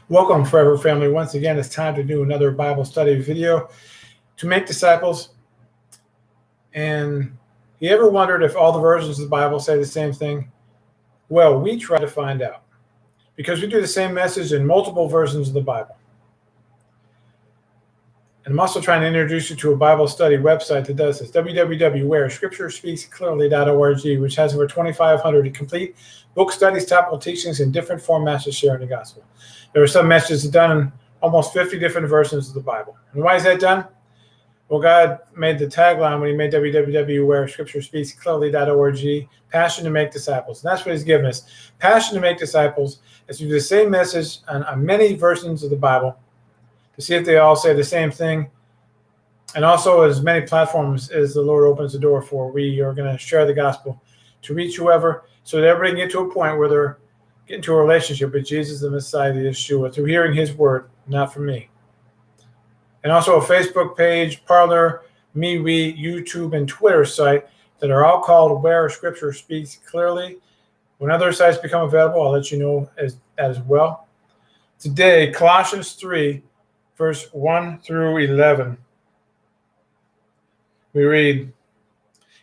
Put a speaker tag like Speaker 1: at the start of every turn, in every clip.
Speaker 1: Welcome, Forever Family. Once again, it's time to do another Bible study video to make disciples. And you ever wondered if all the versions of the Bible say the same thing? Well, we try to find out because we do the same message in multiple versions of the Bible. And I'm also trying to introduce you to a Bible study website that does this, www.wherescripturespeaksclearly.org, which has over 2,500 complete book studies, topical teachings, and different formats to share in the gospel. There are some messages done in almost 50 different versions of the Bible. And why is that done? Well, God made the tagline when he made www.wherescripturespeaksclearly.org, passion to make disciples. And that's what he's given us. Passion to make disciples is to do the same message on many versions of the Bible, to see if they all say the same thing. And also as many platforms as the Lord opens the door for, we are going to share the gospel to reach whoever, so that everybody can get to a point where they're getting to a relationship with Jesus, the Messiah, the Yeshua, through hearing his word, not from me. And also a Facebook page, Parler, MeWe, YouTube, and Twitter site that are all called Where Scripture Speaks Clearly. When other sites become available, I'll let you know as well. Today, Colossians 3, verse 1 through 11. We read,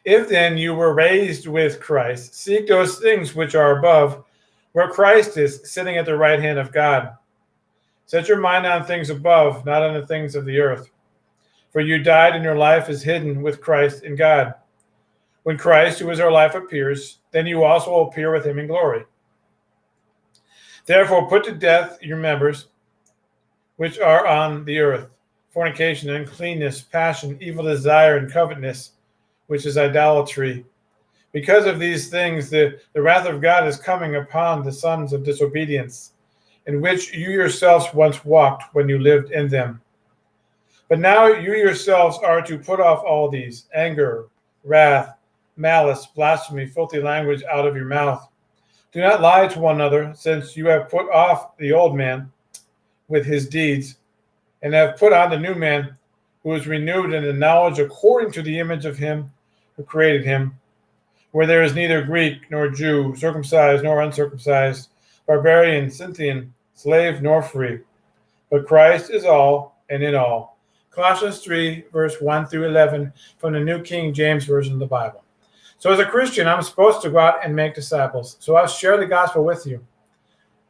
Speaker 1: "If then you were raised with Christ, seek those things which are above, where Christ is sitting at the right hand of God. Set your mind on things above, not on the things of the earth. For you died, and your life is hidden with Christ in God. When Christ, who is our life, appears, then you also will appear with him in glory. Therefore put to death your members which are on the earth, fornication, uncleanness, passion, evil desire, and covetousness, which is idolatry. Because of these things, the wrath of God is coming upon the sons of disobedience, in which you yourselves once walked when you lived in them. But now you yourselves are to put off all these: anger, wrath, malice, blasphemy, filthy language out of your mouth. Do not lie to one another, since you have put off the old man with his deeds, and have put on the new man, who is renewed in the knowledge according to the image of him who created him, where there is neither Greek nor Jew, circumcised nor uncircumcised, barbarian, Scythian, slave nor free, but Christ is all and in all." Colossians 3, verse 1 through 11 from the New King James Version of the Bible. So as a Christian, I'm supposed to go out and make disciples. So I'll share the gospel with you.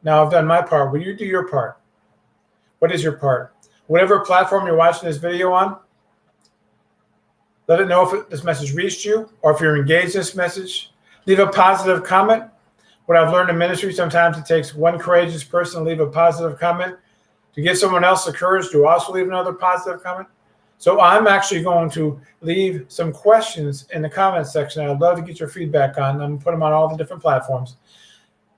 Speaker 1: Now I've done my part. Will you do your part? What is your part? Whatever platform you're watching this video on, let it know if this message reached you, or if you're engaged in this message. Leave a positive comment. What I've learned in ministry, sometimes it takes one courageous person to leave a positive comment to give someone else the courage to also leave another positive comment. So I'm actually going to leave some questions in the comment section. I'd love to get your feedback on. I'm going to put them on all the different platforms.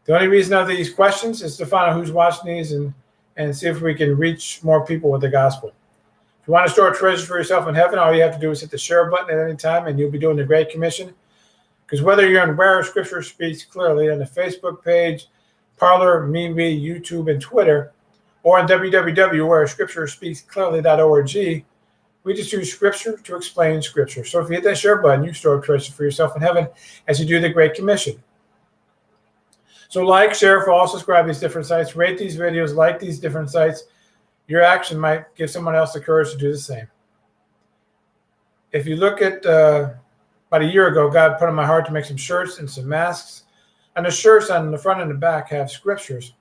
Speaker 1: The only reason of these questions is to find out who's watching these and see if we can reach more people with the gospel. If you want to store a treasure for yourself in heaven, all you have to do is hit the share button at any time, and you'll be doing the Great Commission. Because whether you're on Where Scripture Speaks Clearly on the Facebook page, Parler, MeWe, YouTube, and Twitter, or on www.wherescripturespeaksclearly.org, we just use Scripture to explain Scripture. So if you hit that share button, you store a treasure for yourself in heaven as you do the Great Commission. So like, share, follow, subscribe to these different sites, rate these videos, like these different sites. Your action might give someone else the courage to do the same. If you look at about a year ago, God put on my heart to make some shirts and some masks. And the shirts on the front and the back have scriptures.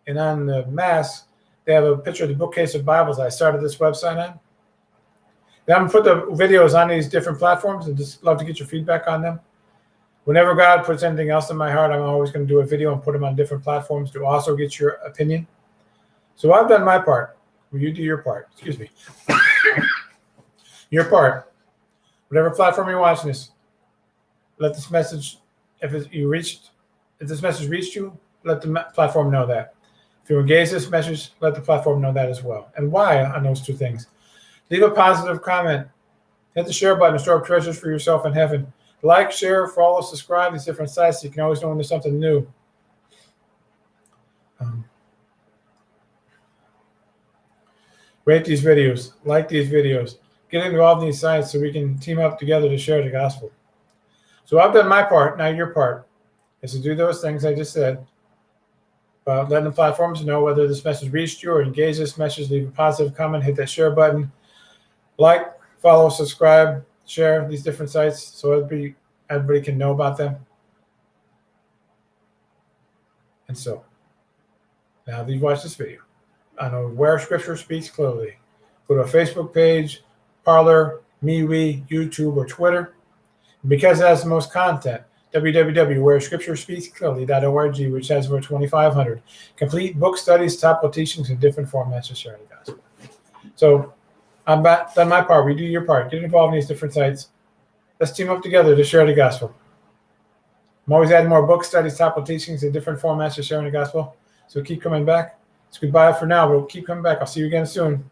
Speaker 1: And on the masks, they have a picture of the bookcase of Bibles I started this website on. And I'm going to put the videos on these different platforms and just love to get your feedback on them. Whenever God puts anything else in my heart, I'm always going to do a video and put them on different platforms to also get your opinion. So I've done my part. Will you do your part? Excuse me. Your part. Whatever platform you're watching this, let this message, if this message reached you, let the platform know that. If you engage this message, let the platform know that as well. And why on those two things. Leave a positive comment. Hit the share button and store up treasures for yourself in heaven. Like, share, follow, subscribe to these different sites so you can always know when there's something new. Rate these videos, like these videos, get involved in these sites so we can team up together to share the gospel. So I've done my part, now your part is to do those things I just said. letting the platforms know whether this message reached you or engaged this message. Leave a positive comment, hit that share button, like, follow, subscribe, share these different sites so everybody can know about them. And so, now that you've watched this video, I know where Scripture speaks clearly. Go to a Facebook page, Parler, MeWe, YouTube, or Twitter. And because it has the most content, www.wherescripturespeaksclearly.org, which has over 2,500 complete book studies, topical teachings, and different formats of sharing the gospel. So I've done my part. We do your part. Get involved in these different sites. Let's team up together to share the gospel. I'm always adding more book studies, topical teachings, and different formats of sharing the gospel. So keep coming back. It's goodbye for now, but we'll keep coming back. I'll see you again soon.